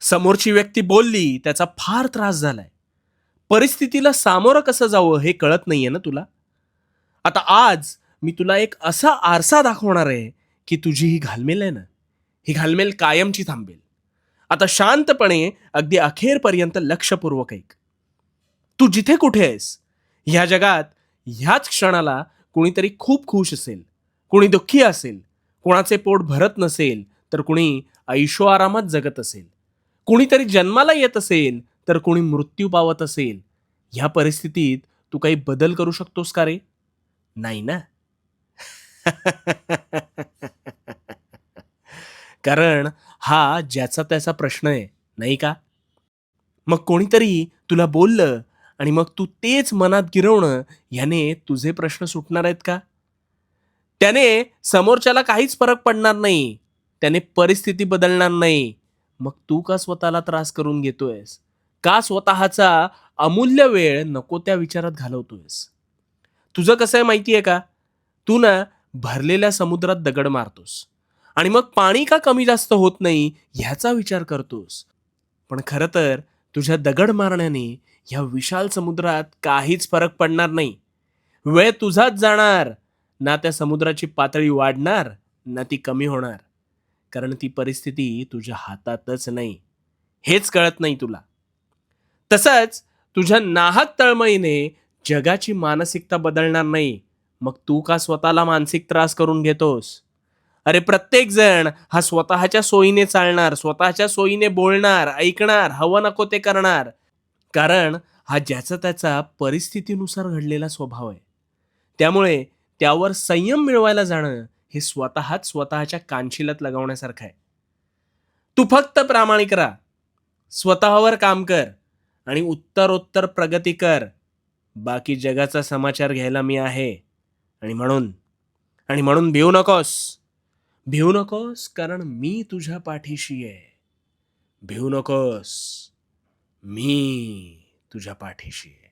समोरची व्यक्ती बोलली, त्याचा फार त्रास झालाय. परिस्थितीला सामोरं कसं जावं हे कळत नाहीये ना तुला? आता आज मी तुला एक असा आरसा दाखवणार आहे, की तुझी ही घालमेल आहे ना, ही घालमेल कायमची थांबेल. आता शांतपणे अगदी अखेरपर्यंत लक्षपूर्वक ऐक. तू जिथे कुठे आहेस, ह्या जगात ह्याच क्षणाला कुणीतरी खूप खुश असेल, कुणी दुःखी असेल, कोणाचे पोट भरत नसेल, तर कुणी ऐशोआरामात जगत असेल. कुणीतरी जन्माला येत असेल, तर कुणी मृत्यू पावत असेल. ह्या परिस्थितीत तू काही बदल करू शकतोस का रे? नाही ना? कारण हा ज्याचा त्याचा प्रश्न आहे, नाही का? मग कोणीतरी तुला बोललं आणि मग तू तेच मनात गिरवणं, ह्याने तुझे प्रश्न सुटणार आहेत का? त्याने समोरच्याला काहीच फरक पडणार नाही. त्याने परिस्थिती बदलणार नाही. मग तू का स्वतःला त्रास करून घेतोयस? का स्वतःचा अमूल्य वेळ नको त्या विचारात घालवतोयस? तुझं कसं आहे माहिती आहे का? तू ना भरलेल्या समुद्रात दगड मारतोस आणि मग पाणी का कमी जास्त होत नाही ह्याचा विचार करतोस. पण खरं तर तुझ्या दगड मारण्याने ह्या विशाल समुद्रात काहीच फरक पडणार नाही. वेळ तुझाच जाणार. ना त्या समुद्राची पातळी वाढणार, ना ती कमी होणार. कारण ती परिस्थिती तुझ्या हातातच नाही. हेच कळत नाही तुला. तसंच तुझ्या नाहक तळमळीने जगाची मानसिकता बदलणार नाही. मग तू का स्वतःला मानसिक त्रास करून घेतोस? अरे प्रत्येक जण हा स्वतःच्या सोयीने चालणार, स्वतःच्या सोयीने बोलणार, ऐकणार, हवं नको ते करणार. कारण हा ज्याचा त्याचा परिस्थितीनुसार घडलेला स्वभाव आहे. त्यामुळे त्यावर संयम मिळवायला जाणं हे स्वतःच स्वतःच्या कानशिलात लगावण्यासारखं आहे. तू फक्त प्रामाणिक राहा. स्वतःवर काम कर आणि उत्तरोत्तर प्रगती कर. बाकी जगाचा समाचार घ्यायला मी आहे. आणि म्हणून आणि म्हणून भिवू नकोस. भिवू नकोस कारण मी तुझ्या पाठीशी आहे. भिवू नकोस. मी तुझ्या पाठीशी आहे.